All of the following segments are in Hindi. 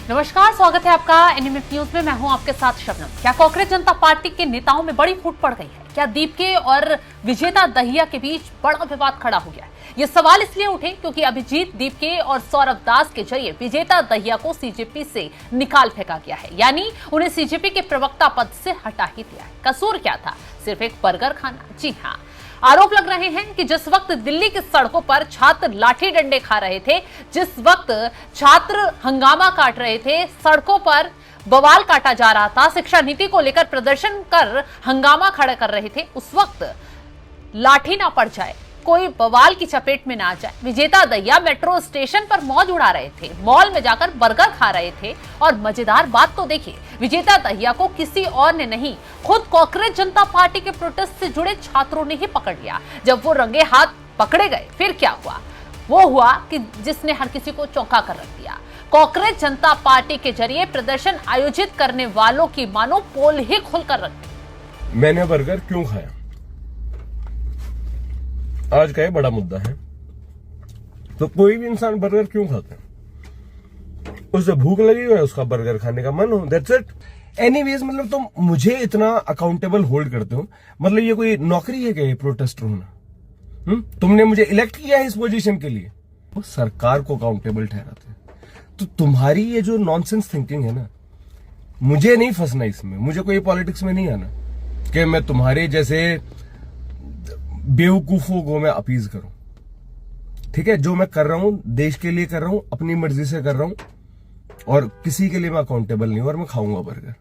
नमस्कार, स्वागत है आपका एनएमएफ न्यूज में। मैं हूं आपके साथ शबनम। क्या कांग्रेस जनता पार्टी के नेताओं में बड़ी फूट पड़ गई है? क्या दीपके और विजेता दहिया के बीच बड़ा विवाद खड़ा हो गया है? ये सवाल इसलिए उठे क्योंकि अभिजीत दीपके और सौरभ दास के जरिए विजेता दहिया को सीजेपी से निकाल फेंका गया है, यानी उन्हें सीजेपी के प्रवक्ता पद से हटा ही दिया है। कसूर क्या था? सिर्फ एक बर्गर खाना? जी हाँ, आरोप लग रहे हैं कि जिस वक्त दिल्ली की सड़कों पर छात्र लाठी डंडे खा रहे थे, जिस वक्त छात्र हंगामा काट रहे थे, सड़कों पर बवाल काटा जा रहा था, शिक्षा नीति को लेकर प्रदर्शन कर हंगामा खड़ा कर रहे थे, उस वक्त लाठी ना पड़ जाए, कोई बवाल की चपेट में ना आ जाए, विजेता दहिया मेट्रो स्टेशन पर मौज उड़ा रहे थे, मॉल में जाकर बर्गर खा रहे थे। और मजेदार बात तो देखिए, विजेता दहिया को किसी और ने नहीं, खुद कांग्रेस जनता पार्टी के प्रोटेस्ट से जुड़े छात्रों ने ही पकड़ लिया। जब वो रंगे हाथ पकड़े गए, फिर क्या हुआ? वो हुआ कि जिसने हर किसी को चौंका कर रख दिया। कांग्रेस जनता पार्टी के जरिए प्रदर्शन आयोजित करने वालों की मानो पोल ही खुलकर रख दी। मैंने बर्गर क्यों खाया, आज का ये बड़ा मुद्दा है। तो कोई भी इंसान बर्गर क्यों खाता है? उसे भूख लगी हो, उसका बर्गर खाने का मन हो, दैट्स इट। एनीवेज, मतलब तुम मुझे इतना अकाउंटेबल होल्ड करते हो, मतलब ये कोई नौकरी है क्या ये प्रोटेस्टर होना? तुमने मुझे इलेक्ट किया है इस पोजीशन के लिए, वो सरकार को अकाउंटेबल ठहराते हैं। तो तुम्हारी ये जो नॉनसेंस थिंकिंग है ना, मुझे नहीं फंसना इसमें, मुझे कोई पॉलिटिक्स में नहीं आना कि मैं तुम्हारे जैसे बेवकूफों को मैं अपीज करूं। ठीक है, जो मैं कर रहा हूं देश के लिए कर रहा हूं, अपनी मर्जी से कर रहा हूं, और किसी के लिए मैं अकाउंटेबल नहीं हूं, और मैं खाऊंगा बर्गर।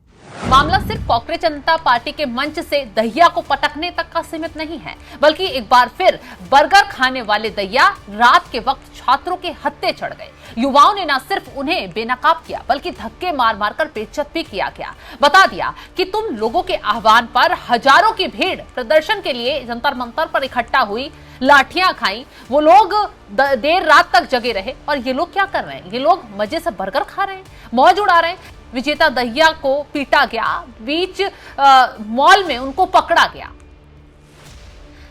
मामला सिर्फ कांग्रेस जनता पार्टी के मंच से दहिया को पटकने तक का सीमित नहीं है, बल्कि एक बार फिर बर्गर खाने वाले दहिया रात के वक्त छात्रों के हत्थे चढ़ गए। युवाओं ने न सिर्फ उन्हें बेनकाब किया, बल्कि धक्के मार मारकर बेइज्जत भी किया गया। बता दिया कि तुम लोगों के आह्वान पर हजारों की भीड़ प्रदर्शन के लिए जंतर मंतर पर इकट्ठा हुई, लाठियां खाई, वो लोग देर रात तक जगे रहे। और ये लोग क्या कर रहे हैं? ये लोग मजे से बर्गर खा रहे हैं, मौज उड़ा रहे हैं। विजेता दहिया को पीटा गया, बीच मॉल में उनको पकड़ा गया।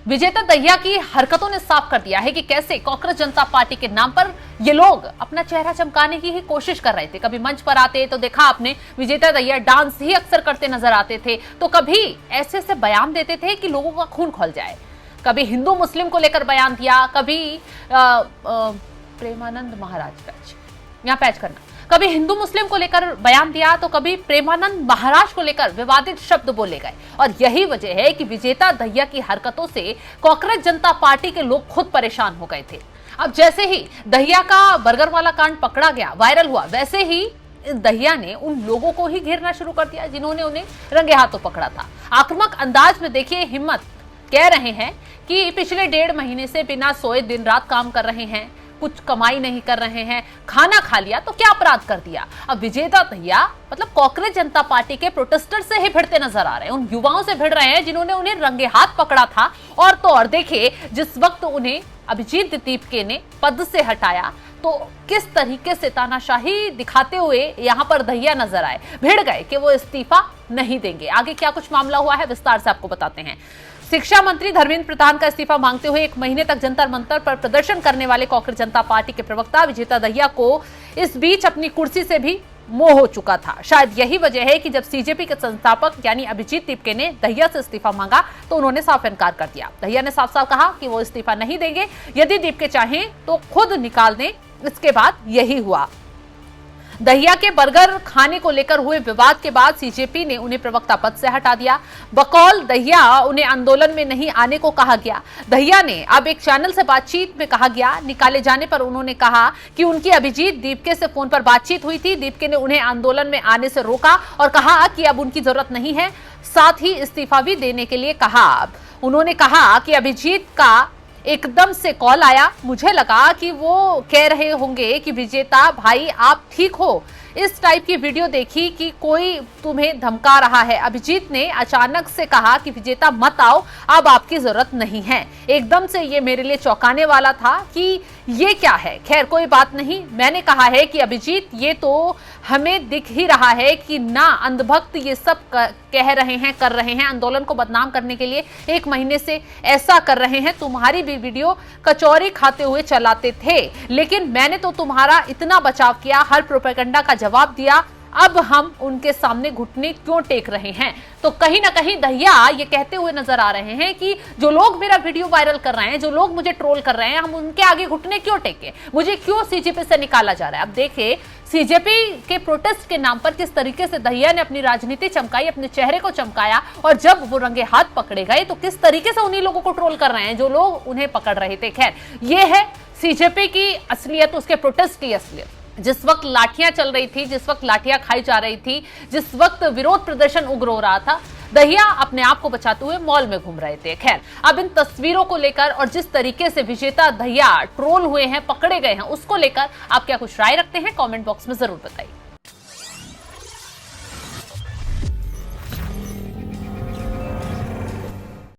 विजेता दहिया की हरकतों ने साफ कर दिया है कि कैसे कांग्रेस जनता पार्टी के नाम पर ये लोग अपना चेहरा चमकाने की ही कोशिश कर रहे थे। कभी मंच पर आते तो देखा आपने, विजेता दहिया डांस ही अक्सर करते नजर आते थे, तो कभी ऐसे ऐसे बयान देते थे कि लोगों का खून खौल जाए। कभी हिंदू मुस्लिम को लेकर बयान दिया, कभी प्रेमानंद महाराज यहाँ पैच करना, कभी हिंदू मुस्लिम को लेकर बयान दिया, तो कभी प्रेमानंद महाराज को लेकर विवादित शब्द बोले गए। और यही वजह है कि विजेता दहिया की हरकतों से कांग्रेस जनता पार्टी के लोग खुद परेशान हो गए थे। अब जैसे ही दहिया का बर्गर वाला कांड पकड़ा गया, वायरल हुआ, वैसे ही दहिया ने उन लोगों को ही घेरना शुरू कर दिया जिन्होंने उन्हें रंगे हाथों पकड़ा था। आक्रामक अंदाज में देखिए हिम्मत, कह रहे हैं कि पिछले 1.5 महीने से बिना सोए दिन रात काम कर रहे हैं, कुछ कमाई नहीं कर रहे हैं, खाना खा लिया तो क्या अपराध कर दिया। अब विजेता दहिया मतलब कांग्रेस जनता पार्टी के प्रोटेस्टर से ही भिड़ते नजर आ रहे हैं, उन युवाओं से भिड़ रहे हैं जिन्होंने उन्हें रंगे हाथ पकड़ा था। और तो और देखिए, जिस वक्त उन्हें अभिजीत दीपके ने पद से हटाया, तो किस तरीके से तानाशाही दिखाते हुए यहां पर दहिया नजर आए, भिड़ गए कि वो इस्तीफा नहीं देंगे। आगे क्या कुछ मामला हुआ है, विस्तार से आपको बताते हैं। शिक्षा मंत्री धर्मेंद्र प्रधान का इस्तीफा मांगते हुए 1 महीने तक जंतर मंतर पर प्रदर्शन करने वाले कांग्रेस जनता पार्टी के प्रवक्ता विजेता दहिया को इस बीच अपनी कुर्सी से भी मोह हो चुका था। शायद यही वजह है कि जब सीजेपी के संस्थापक यानी अभिजीत दीपके ने दहिया से इस्तीफा मांगा, तो उन्होंने साफ इनकार कर दिया। दहिया ने साफ साफ कहा कि वो इस्तीफा नहीं देंगे, यदि दीपके चाहें तो खुद निकाल दें। इसके बाद यही हुआ। दहिया के बर्गर खाने को लेकर हुए विवाद के बाद सीजेपी ने उन्हें प्रवक्ता पद से हटा दिया। बकौल दहिया उन्हें आंदोलन में नहीं आने को कहा गया। दहिया ने अब एक चैनल से बातचीत में कहा गया, निकाले जाने पर उन्होंने कहा कि उनकी अभिजीत दीपके से फोन पर बातचीत हुई थी, दीपके ने उन्हें आंदोलन में आने से रोका और कहा कि अब उनकी जरूरत नहीं है, साथ ही इस्तीफा भी देने के लिए कहा। उन्होंने कहा कि अभिजीत का एकदम से कॉल आया, मुझे लगा कि वो कह रहे होंगे कि विजेता भाई आप ठीक हो, इस टाइप की वीडियो देखी कि कोई तुम्हें धमका रहा है। अभिजीत ने अचानक से कहा कि विजेता मत आओ, अब आपकी जरूरत नहीं है। एकदम से ये मेरे लिए चौंकाने वाला था कि ये क्या है? खैर कोई बात नहीं, मैंने कहा है कि अभिजीत ये तो हमें दिख ही रहा है कि ना अंधभक्त ये सब कह रहे हैं, कर रहे हैं, आंदोलन को बदनाम करने के लिए 1 महीने से ऐसा कर रहे हैं। तुम्हारी भी वीडियो कचौरी खाते हुए चलाते थे, लेकिन मैंने तो तुम्हारा इतना बचाव किया, हर प्रोपेगेंडा का जवाब दिया, अब हम उनके सामने घुटने क्यों टेक रहे हैं? तो कहीं ना कहीं दहिया ये कहते हुए नजर आ रहे हैं कि जो लोग मेरा वीडियो वायरल कर रहे हैं, जो लोग मुझे ट्रोल कर रहे हैं, हम उनके आगे घुटने क्यों टेके, मुझे क्यों सीजेपी से निकाला जा रहा है? अब देखिए सीजेपी के प्रोटेस्ट के नाम पर किस तरीके से दहिया ने अपनी राजनीति चमकाई, अपने चेहरे को चमकाया, और जब वो रंगे हाथ पकड़े गए तो किस तरीके से उन्हीं लोगों को ट्रोल कर रहे हैं जो लोग उन्हें पकड़ रहे थे। खैर ये है सीजेपी की असलियत, उसके प्रोटेस्ट की असलियत। जिस वक्त लाठियां चल रही थी, जिस वक्त लाठियां खाई जा रही थी, जिस वक्त विरोध प्रदर्शन उग्र हो रहा था, दहिया अपने आप को बचाते हुए मॉल में घूम रहे थे। खैर अब इन तस्वीरों को लेकर और जिस तरीके से विजेता दहिया ट्रोल हुए हैं, पकड़े गए हैं, उसको लेकर आप क्या कुछ राय रखते हैं? कमेंट बॉक्स में जरूर बताइए।